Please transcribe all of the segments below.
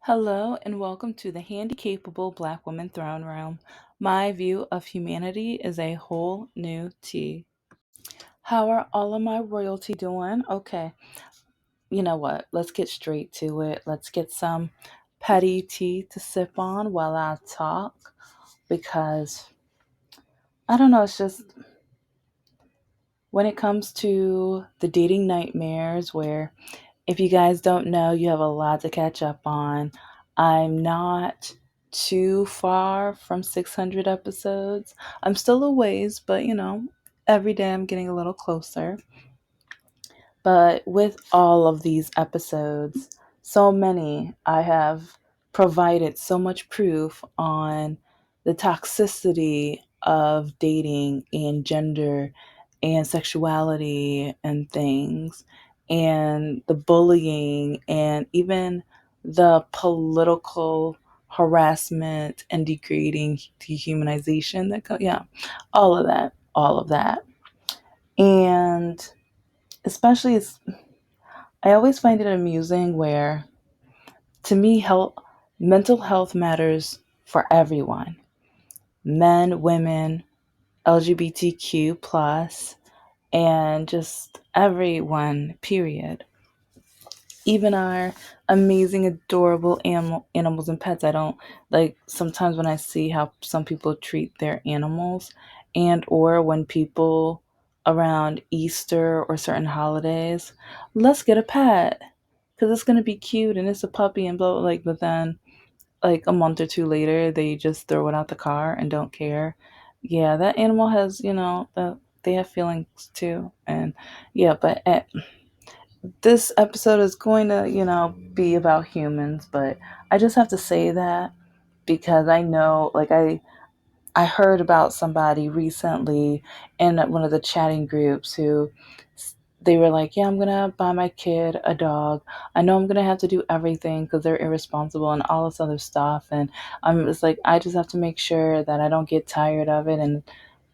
Hello and welcome to the Handicapable Black Woman Throne Room. My view of humanity is a whole new tea. How are all of my royalty doing? Okay, you know what? Let's get straight to it. Let's get some petty tea to sip on while I talk because I don't know, it's just when it comes to the dating nightmares where if you guys don't know, you have a lot to catch up on. I'm not too far from 600 episodes. I'm still a ways, but every day I'm getting a little closer. But with all of these episodes, so many, I have provided so much proof on the toxicity of dating and gender and sexuality and things, and the bullying, and even the political harassment and degrading dehumanization yeah, all of that. And especially I always find it amusing where, to me, mental health matters for everyone: men, women, LGBTQ plus, and just everyone. Period. Even our amazing, adorable animals and pets. I don't like sometimes when I see how some people treat their animals, and or when people around Easter or certain holidays, let's get a pet because it's gonna be cute and it's a puppy and blah, like. But then, like a month or two later, they just throw it out the car and don't care. Yeah, that animal has, they have feelings too, and yeah. But this episode is going to, be about humans. But I just have to say that because I know, like I heard about somebody recently in one of the chatting groups who they were like, yeah, I'm going to buy my kid a dog. I know I'm going to have to do everything because they're irresponsible and all this other stuff. And I'm just like, I just have to make sure that I don't get tired of it. And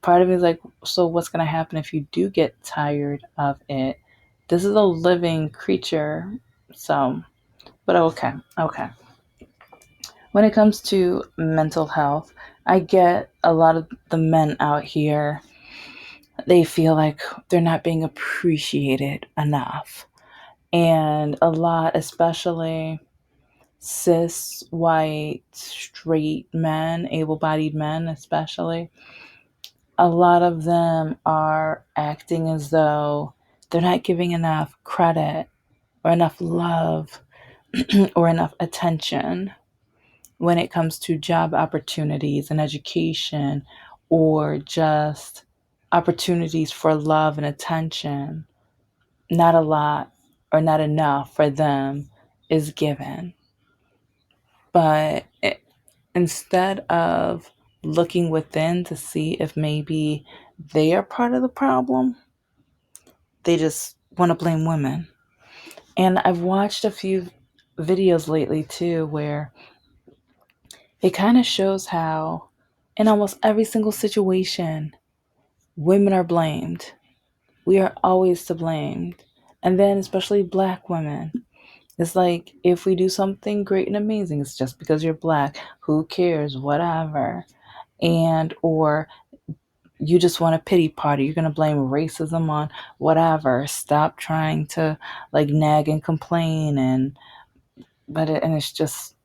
part of me is like, so what's going to happen if you do get tired of it? This is a living creature. So, but okay, okay. When it comes to mental health, I get a lot of the men out here, they feel like they're not being appreciated enough. And a lot, especially cis, white, straight men, able bodied men, especially, a lot of them are acting as though they're not giving enough credit or enough love or enough attention when it comes to job opportunities and education, or just opportunities for love and attention. Not a lot or not enough for them is given. But instead of looking within to see if maybe they are part of the problem, they just want to blame women. And I've watched a few videos lately too where it kind of shows how, in almost every single situation, women are blamed. We are always to blame. And then, especially black women. It's like if we do something great and amazing, it's just because you're black. Who cares? Whatever. And, or you just want a pity party. You're going to blame racism on whatever. Stop trying to like nag and complain. And it's just,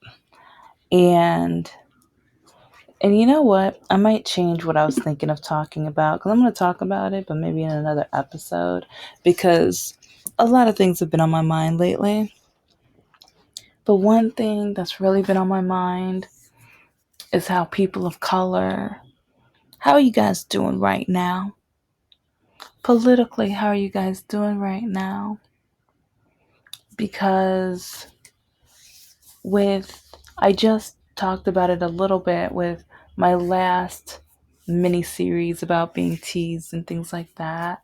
and And you know what? I might change what I was thinking of talking about because I'm going to talk about it, but maybe in another episode because a lot of things have been on my mind lately. But one thing that's really been on my mind is how people of color, how are you guys doing right now? Politically, how are you guys doing right now? Because I just talked about it a little bit with my last mini series about being teased and things like that.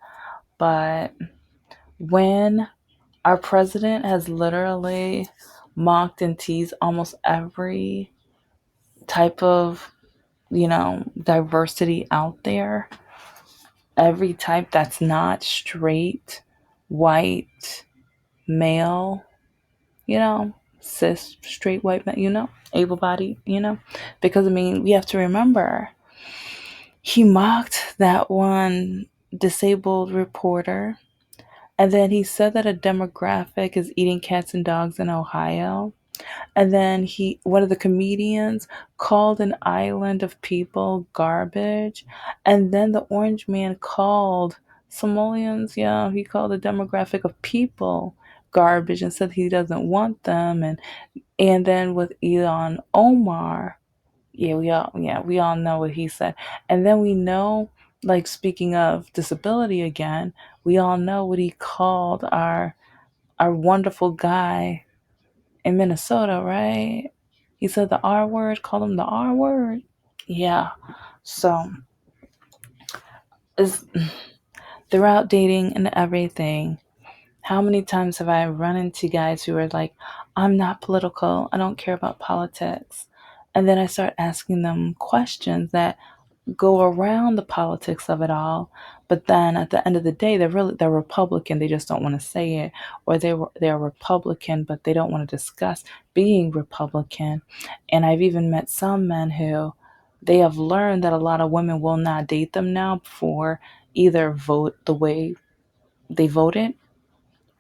But when our president has literally mocked and teased almost every type of, diversity out there, every type that's not straight, white, male, you know. cis straight white men, able bodied, because I mean, we have to remember he mocked that one disabled reporter, and then he said that a demographic is eating cats and dogs in Ohio. And then one of the comedians called an island of people garbage. And then the orange man called Somalians, yeah, he called a demographic of people garbage and said he doesn't want them. And then with Elon Omar, we all know what he said. And then we know, like, speaking of disability again, we all know what he called our wonderful guy in Minnesota, right? He said the R word, called him the R word. Yeah. So is throughout dating and everything, how many times have I run into guys who are like, I'm not political, I don't care about politics. And then I start asking them questions that go around the politics of it all, but then at the end of the day they're Republican, they just don't want to say it, or they're Republican but they don't want to discuss being Republican. And I've even met some men who they have learned that a lot of women will not date them now for either vote the way they voted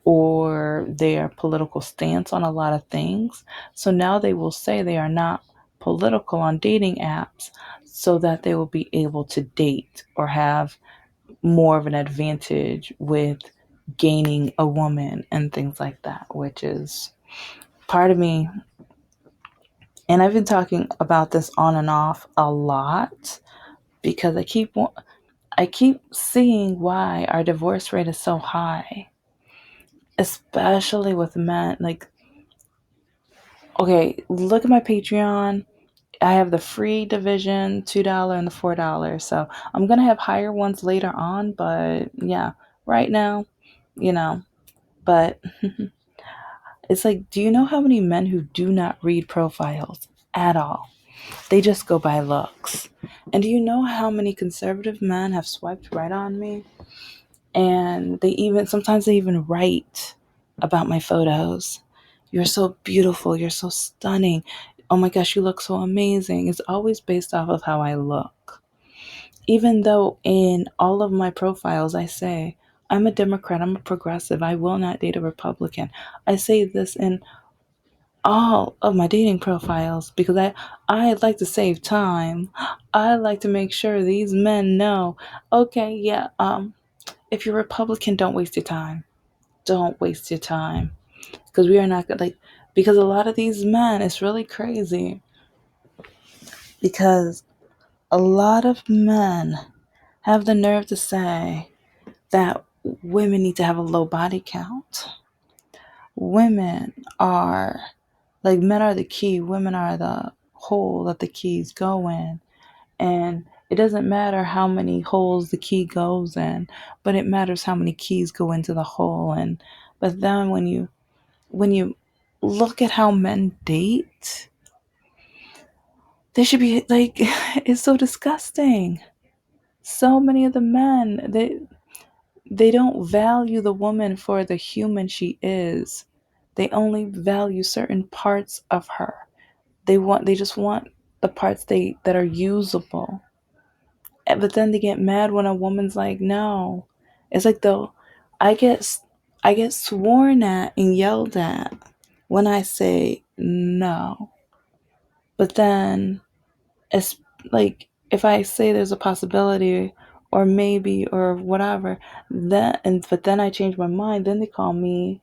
or their political stance on a lot of things. So now they will say they are not political on dating apps so that they will be able to date or have more of an advantage with gaining a woman and things like that, which is part of me. And I've been talking about this on and off a lot because I keep seeing why our divorce rate is so high, especially with men. Like, okay, look at my Patreon. I have the free division, $2 and the $4. So I'm gonna have higher ones later on, but yeah, right now, you know, but it's like, do you know how many men who do not read profiles at all? They just go by looks. And do you know how many conservative men have swiped right on me? And sometimes they even write about my photos. You're so beautiful. You're so stunning. Oh my gosh, you look so amazing. It's always based off of how I look. Even though in all of my profiles I say, I'm a Democrat, I'm a progressive, I will not date a Republican. I say this in all of my dating profiles because I like to save time. I like to make sure these men know, okay, yeah, if you're Republican, don't waste your time. Don't waste your time. Because we are not going to, like, because a lot of these men, it's really crazy. Because a lot of men have the nerve to say that women need to have a low body count. Women are, like, men are the key. Women are the hole that the keys go in. And it doesn't matter how many holes the key goes in, but it matters how many keys go into the hole. But then when you look at how men date, they should be like, it's so disgusting. So many of the men, they don't value the woman for the human she is. They only value certain parts of her. They just want the parts that are usable. But then they get mad when a woman's like, no. It's like, though, I get I get sworn at and yelled at when I say no. But then it's like, if I say there's a possibility or maybe or whatever, but then I change my mind, then they call me,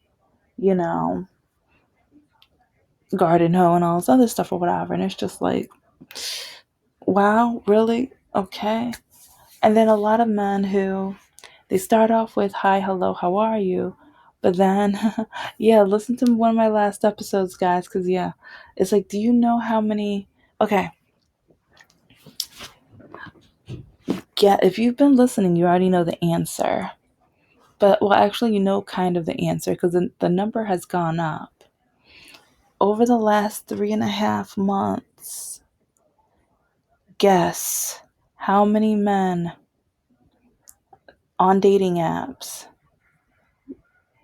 you know, garden hoe and all this other stuff or whatever. And it's just like, wow, really? Okay. And then a lot of men who they start off with, hi, hello, how are you? But then, yeah, listen to one of my last episodes, guys, because, yeah, it's like, do you know how many? Okay, yeah, if you've been listening, you already know the answer. But, well, actually, you know kind of the answer because the number has gone up. Over the last 3.5 months, guess how many men on dating apps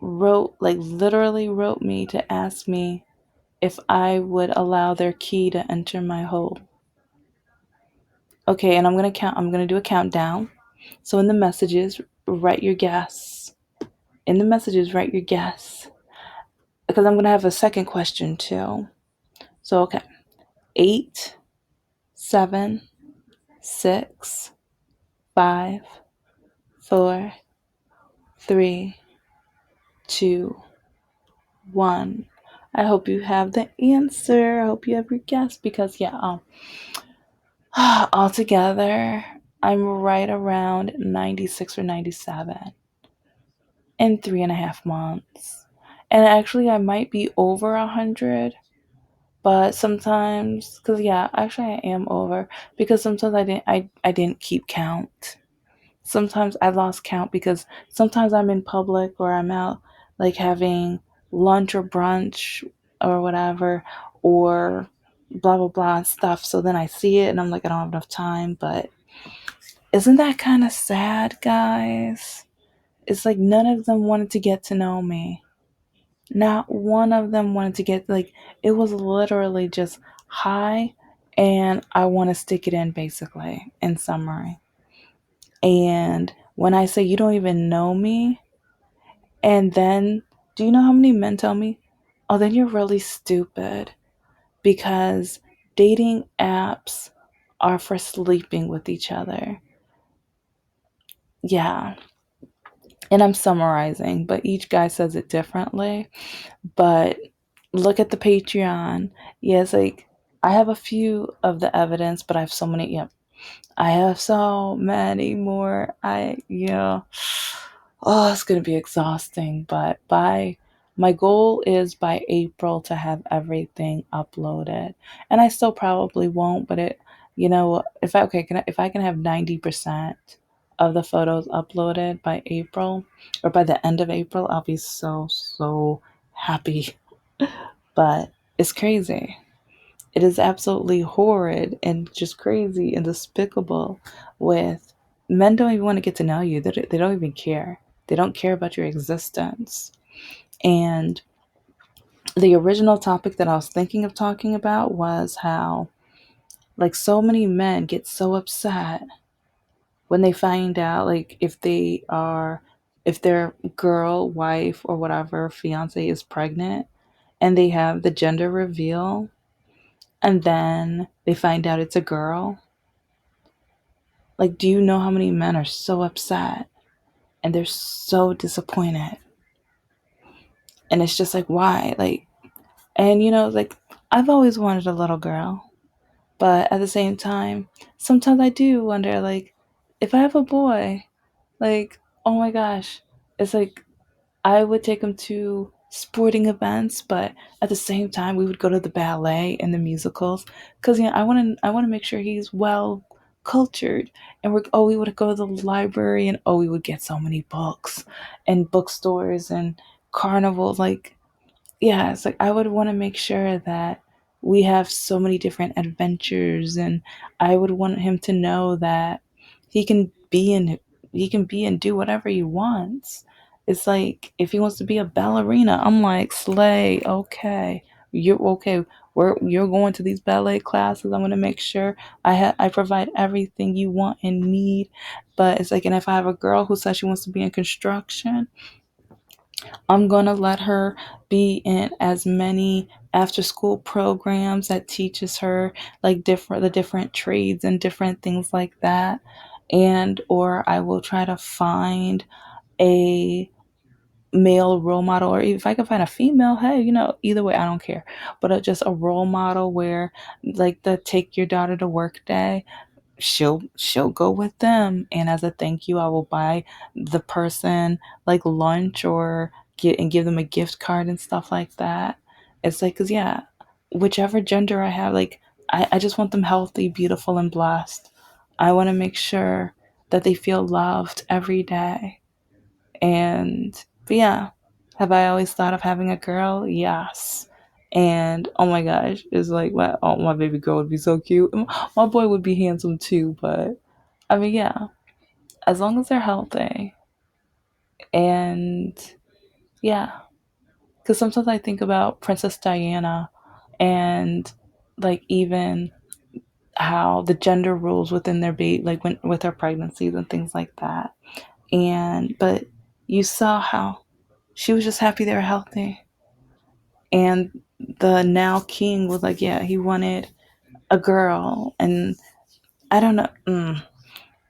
literally wrote me to ask me if I would allow their key to enter my hole. Okay, and I'm gonna do a countdown. So in the messages, write your guess. In the messages, write your guess. Because I'm gonna have a second question too. So okay. 8, 7, 6, 5, 4, 3, 2, 1. I hope you have the answer. I hope you have your guess because yeah, altogether I'm right around 96 or 97 in 3.5 months. And actually I might be over 100, but sometimes, because yeah, actually I am over because sometimes I didn't keep count. Sometimes I lost count because sometimes I'm in public or I'm out like having lunch or brunch or whatever, or blah blah blah and stuff. So then I see it and I'm like, I don't have enough time. But isn't that kind of sad, guys? It's like none of them wanted to get to know me. Not one of them wanted to get, like, it was literally just hi and I want to stick it in, basically, in summary. And when I say you don't even know me, and then do you know how many men tell me, oh, then you're really stupid because dating apps are for sleeping with each other. Yeah. And I'm summarizing, but each guy says it differently. But look at the Patreon. Yes, like I have a few of the evidence, but I have so many. Yep, I have so many more. Yeah. Oh, it's gonna be exhausting. But by my goal is by April to have everything uploaded, and I still probably won't. But if if I can have 90% of the photos uploaded by April or by the end of April, I'll be so happy. But it's crazy. It is absolutely horrid and just crazy and despicable with men don't even want to get to know you. They don't even care. They don't care about your existence. And the original topic that I was thinking of talking about was how, like, so many men get so upset when they find out, like, if their girl, wife, or whatever, fiance is pregnant and they have the gender reveal and then they find out it's a girl. Like, do you know how many men are so upset and they're so disappointed? And it's just like, why? Like, and like, I've always wanted a little girl, but at the same time, sometimes I do wonder, like, if I have a boy, like, oh my gosh, it's like I would take him to sporting events, but at the same time, we would go to the ballet and the musicals because I want to make sure he's well cultured. And we would go to the library and we would get so many books and bookstores and carnivals. Like, yeah, it's like I would want to make sure that we have so many different adventures, and I would want him to know that he can be in he can be and do whatever he wants. It's like if he wants to be a ballerina, I'm like, slay, okay. You're okay. You're going to these ballet classes. I'm gonna make sure I provide everything you want and need. But it's like, and if I have a girl who says she wants to be in construction, I'm going to let her be in as many after school programs that teaches her like the different trades and different things like that. And or I will try to find a male role model, or if I can find a female, hey, either way I don't care. But just a role model where, like, the take your daughter to work day, she'll go with them, and as a thank you I will buy the person like lunch or give them a gift card and stuff like that. It's like, because yeah, whichever gender I have, like, I just want them healthy, beautiful, and blessed. I want to make sure that they feel loved every day. And but yeah, have I always thought of having a girl? Yes. And oh my gosh, it's like my baby girl would be so cute. My boy would be handsome too, but I mean, yeah, as long as they're healthy. And yeah, because sometimes I think about Princess Diana. And like even how the gender rules within their baby, like when with her pregnancies and things like that. And but you saw how she was just happy they were healthy. And the now king was like, yeah, he wanted a girl, and I don't know.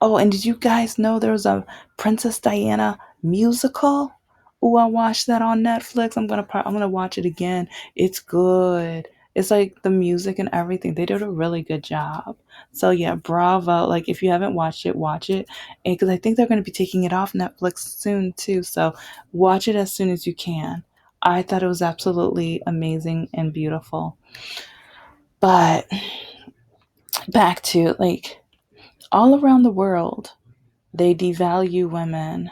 Oh, and did you guys know there was a Princess Diana musical? Oh, I watched that on Netflix. I'm gonna watch it again. It's good. It's like the music and everything. They did a really good job. So yeah, bravo. Like if you haven't watched it, watch it. And because I think they're gonna be taking it off Netflix soon too. So watch it as soon as you can. I thought it was absolutely amazing and beautiful. But back to like all around the world, they devalue women,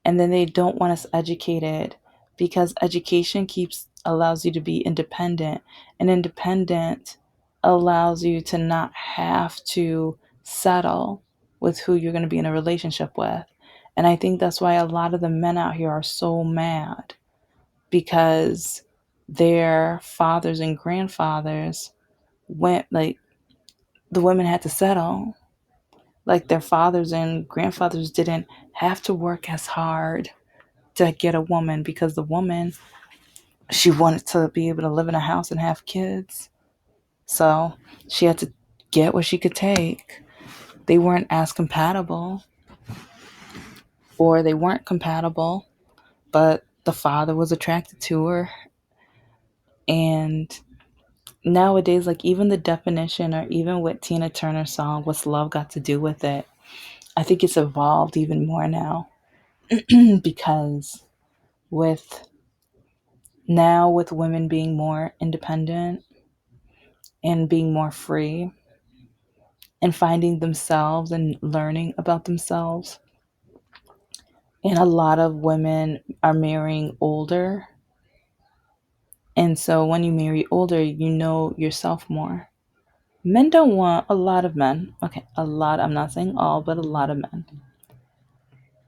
and then they don't want us educated because education keeps allows you to be independent, and independent allows you to not have to settle with who you're going to be in a relationship with. And I think that's why a lot of the men out here are so mad, because their fathers and grandfathers went like the women had to settle. Like their fathers and grandfathers didn't have to work as hard to get a woman, because the woman, she wanted to be able to live in a house and have kids. So she had to get what she could take. They weren't as compatible, or they weren't compatible, but the father was attracted to her. And nowadays, like even the definition, or even what Tina Turner's song, What's Love Got to Do with It, I think it's evolved even more now. Because with with women being more independent and being more free and finding themselves and learning about themselves, and a lot of women are marrying older. And so when you marry older, you know yourself more. Men don't want, a lot of men, okay, a lot, I'm not saying all, but a lot of men,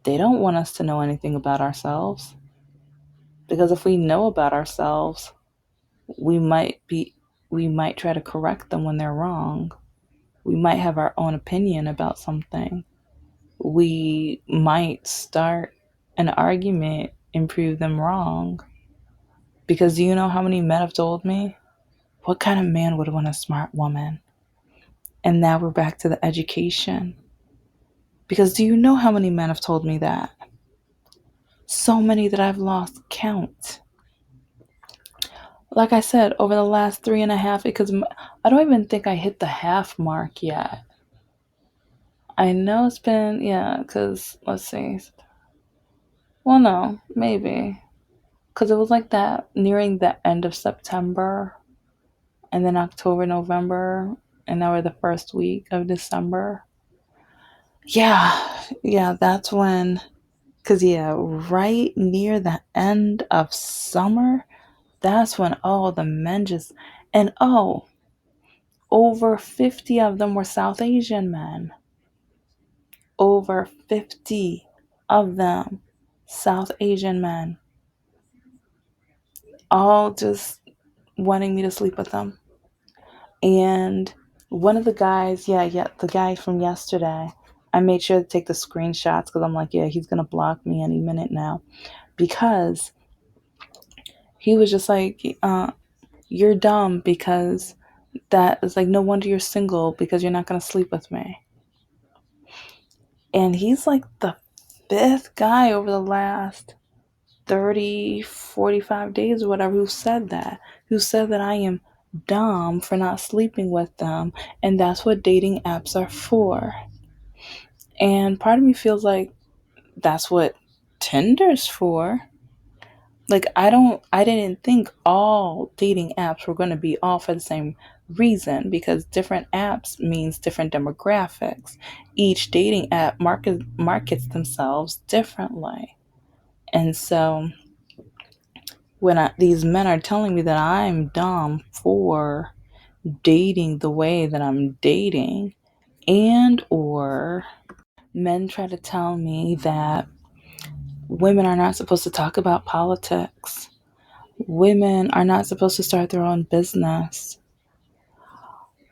they don't want us to know anything about ourselves. Because if we know about ourselves, we might be, we might try to correct them when they're wrong. We might have our own opinion about something. We might start an argument and prove them wrong. Because do you know how many men have told me, what kind of man would want a smart woman? And now we're back to the education. Because do you know how many men have told me that? So many that I've lost count. Like I said, over the last 3.5, because I don't even think I hit the half mark yet. I know it's been, yeah, because let's see. Well, no, maybe. Because it was like that nearing the end of September, and then October, November, and now we're the first week of December. Yeah, that's when, because yeah, right near the end of summer, that's when all the men just, and oh, over 50 of them were South Asian men. Over 50 of them, South Asian men, all just wanting me to sleep with them. And one of the guys, yeah, the guy from yesterday, I made sure to take the screenshots because I'm like, yeah, he's going to block me any minute now. Because he was just like, you're dumb, because that is like, no wonder you're single, because you're not going to sleep with me. And he's like the fifth guy over the last 30, 45 days or whatever who said that I am dumb for not sleeping with them. And that's what dating apps are for. And part of me feels like that's what Tinder's for. Like I didn't think all dating apps were going to be all for the same reason, because different apps means different demographics. Each dating app markets themselves differently. And so when these men are telling me that I'm dumb for dating the way that I'm dating, and or men try to tell me that women are not supposed to talk about politics. Women are not supposed to start their own business.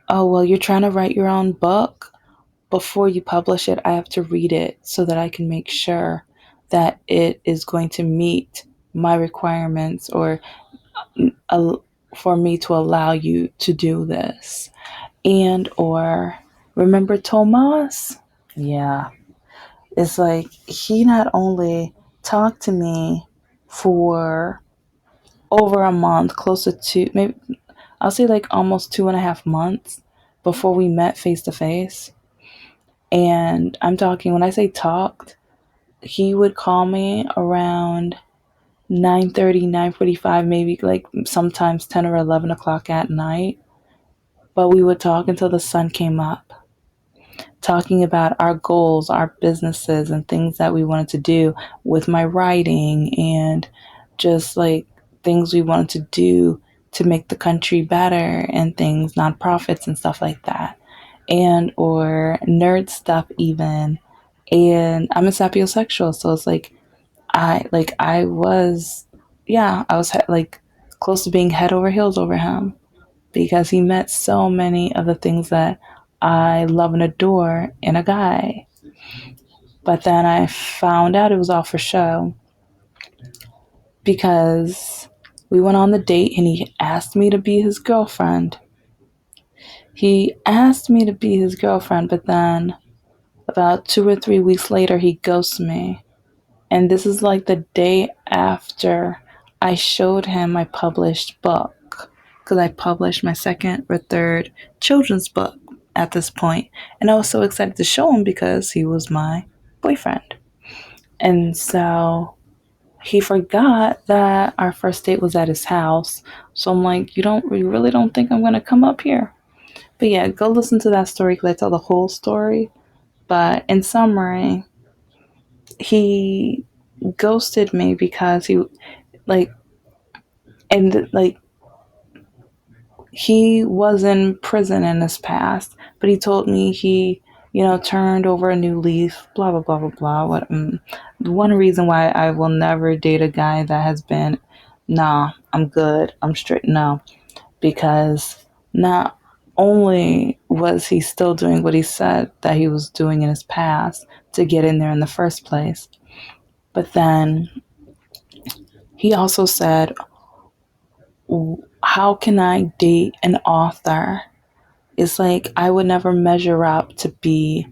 Oh, well, you're trying to write your own book? Before you publish it, I have to read it so that I can make sure that it is going to meet my requirements or uh, for me to allow you to do this. And or remember Tomas? Yeah. It's like he not only talked to me for over a month, close to two, maybe I'll say like almost 2.5 months before we met face to face. And I'm talking, when I say talked, he would call me around 9:30, 9:45, maybe like sometimes 10 or 11 o'clock at night. But we would talk until the sun came up, talking about our goals, our businesses, and things that we wanted to do with my writing and just like things we wanted to do to make the country better and things, nonprofits and stuff like that. And or nerd stuff even. And I'm a sapiosexual, so it's like I was, yeah, I was like close to being head over heels over him because he met so many of the things that I love and adore in a guy. But then I found out it was all for show because we went on the date and he asked me to be his girlfriend. He asked me to be his girlfriend, but then about 2 or 3 weeks later, he ghosts me. And this is like the day after I showed him my published book, because I published my second or third children's book at this point. And I was so excited to show him because he was my boyfriend. And so he forgot that our first date was at his house. So I'm like, you really don't think I'm going to come up here? But yeah, go listen to that story because I tell the whole story. But in summary, he ghosted me because like like he was in prison in his past, but he told me he turned over a new leaf, blah blah blah blah blah. One reason why I will never date a guy that has been, nah, I'm good, I'm straight, no, because not only was he still doing what he said that he was doing in his past to get in there in the first place, but then he also said, how can I date an author? It's like I would never measure up to be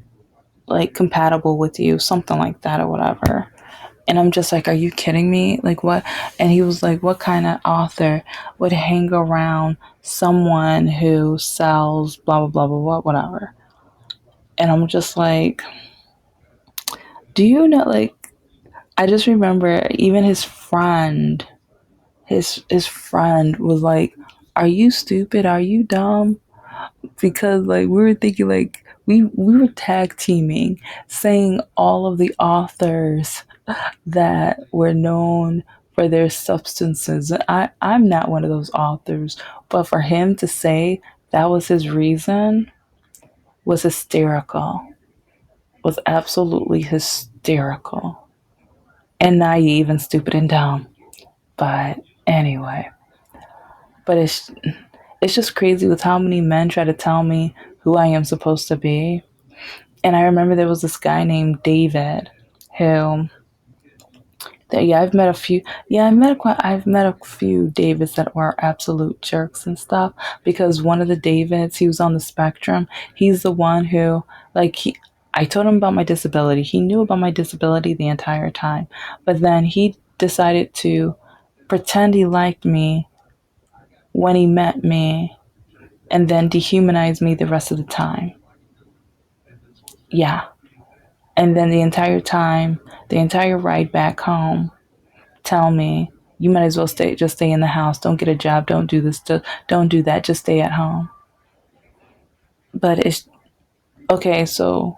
like compatible with you, something like that or whatever. And I'm just like, are you kidding me? Like what? And he was like, what kind of author would hang around someone who sells blah blah blah blah blah whatever? And I'm just like, do you know, like, I just remember even his friend was like, are you stupid? Are you dumb? Because like we were thinking like we were tag teaming, saying all of the authors that were known for their substances. I'm not one of those authors, but for him to say that was his reason was hysterical. Was absolutely hysterical and naive and stupid and dumb. But anyway, but it's just crazy with how many men try to tell me who I am supposed to be. And I remember there was this guy named David who, yeah, I've met a few. Yeah, I've met a few Davids that were absolute jerks and stuff. Because one of the Davids, he was on the spectrum. He's the one who, like, I told him about my disability. He knew about my disability the entire time, but then he decided to pretend he liked me when he met me, and then dehumanize me the rest of the time. Yeah, and then the entire time, the entire ride back home, tell me you might as well stay in the house. Don't get a job. Don't do this. Don't do that. Just stay at home. But it's okay. So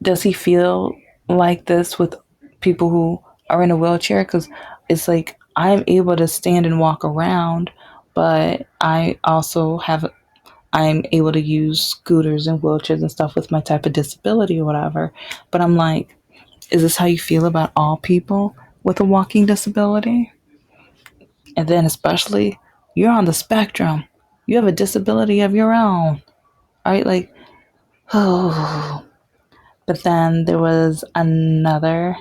does he feel like this with people who are in a wheelchair? Because it's like I'm able to stand and walk around, but I'm able to use scooters and wheelchairs and stuff with my type of disability or whatever. But I'm like, is this how you feel about all people with a walking disability? And then, especially, you're on the spectrum. You have a disability of your own. Right? Like, oh. But then there was another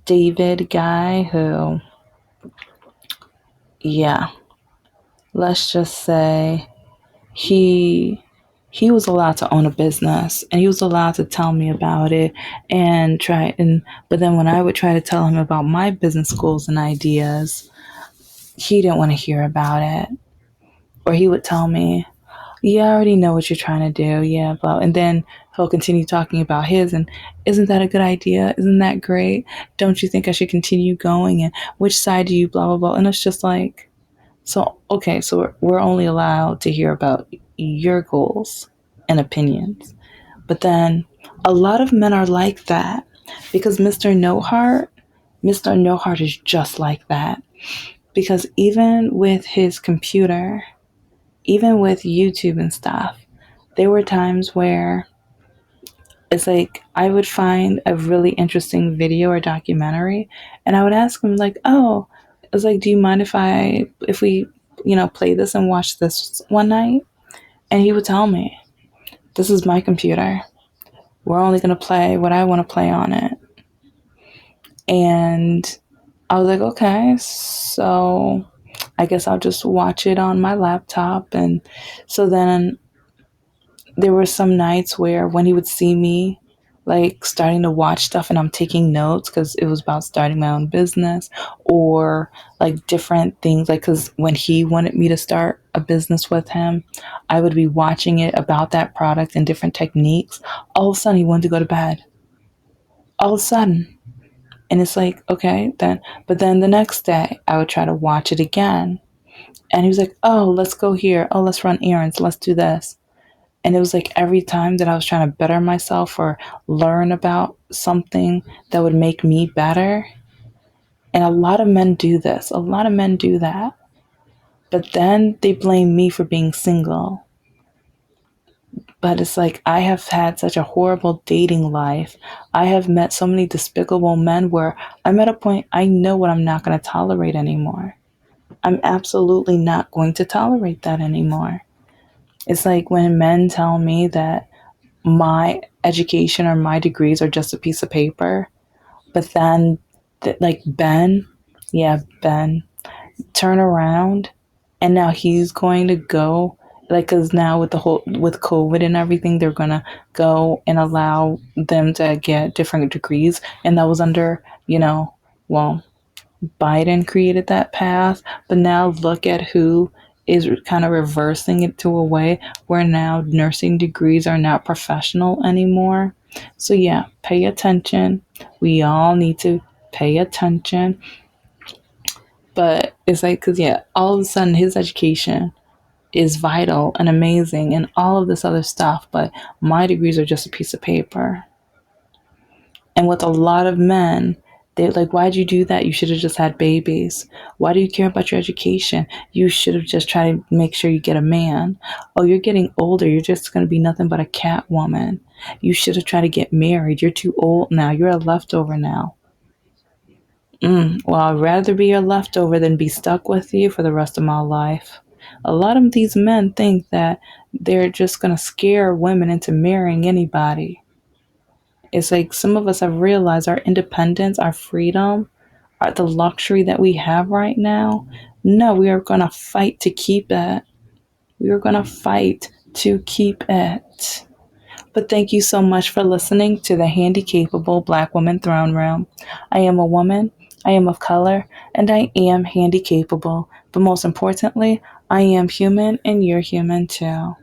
David guy who, yeah, let's just say he he was allowed to own a business and he was allowed to tell me about it and try and but then when I would try to tell him about my business goals and ideas, he didn't want to hear about it. Or he would tell me, yeah, I already know what you're trying to do. Yeah, blah. And then he'll continue talking about his and isn't that a good idea? Isn't that great? Don't you think I should continue going? And which side do you blah blah blah? And it's just like, so okay, so we're only allowed to hear about your goals and opinions. But then a lot of men are like that because Mr. No Heart is just like that. Because even with his computer, even with YouTube and stuff, there were times where it's like I would find a really interesting video or documentary and I would ask him like, "Oh, it's like, do you mind if we, play this and watch this one night?" And he would tell me, "This is my computer. We're only going to play what I want to play on it." And I was like, "Okay, so I guess I'll just watch it on my laptop." And so then there were some nights where when he would see me like starting to watch stuff and I'm taking notes because it was about starting my own business or like different things, like because when he wanted me to start a business with him, I would be watching it about that product and different techniques. All of a sudden he wanted to go to bed. All of a sudden. And it's like, okay, then, but then the next day I would try to watch it again. And he was like, oh, let's go here. Oh, let's run errands. Let's do this. And it was like every time that I was trying to better myself or learn about something that would make me better. And a lot of men do this. A lot of men do that. But then they blame me for being single. But it's like I have had such a horrible dating life. I have met so many despicable men where I'm at a point I know what I'm not going to tolerate anymore. I'm absolutely not going to tolerate that anymore. It's like when men tell me that my education or my degrees are just a piece of paper. But then, like Ben, turn around and now he's going to go, like, because now with with COVID and everything, they're going to go and allow them to get different degrees. And that was under, well, Biden created that path, but now look at who is kind of reversing it to a way where now nursing degrees are not professional anymore. So, yeah, pay attention. We all need to pay attention. But it's like, because, yeah, all of a sudden his education is vital and amazing and all of this other stuff, but my degrees are just a piece of paper. And with a lot of men, they're like, why'd you do that? You should have just had babies. Why do you care about your education? You should have just tried to make sure you get a man. Oh, you're getting older. You're just going to be nothing but a cat woman. You should have tried to get married. You're too old now. You're a leftover now. Well, I'd rather be a leftover than be stuck with you for the rest of my life. A lot of these men think that they're just going to scare women into marrying anybody. It's like some of us have realized our independence, our freedom, the luxury that we have right now. No, we are going to fight to keep it. We are going to fight to keep it. But thank you so much for listening to the Handicapable Black Woman Throne Room. I am a woman, I am of color, and I am handicapable. But most importantly, I am human and you're human too.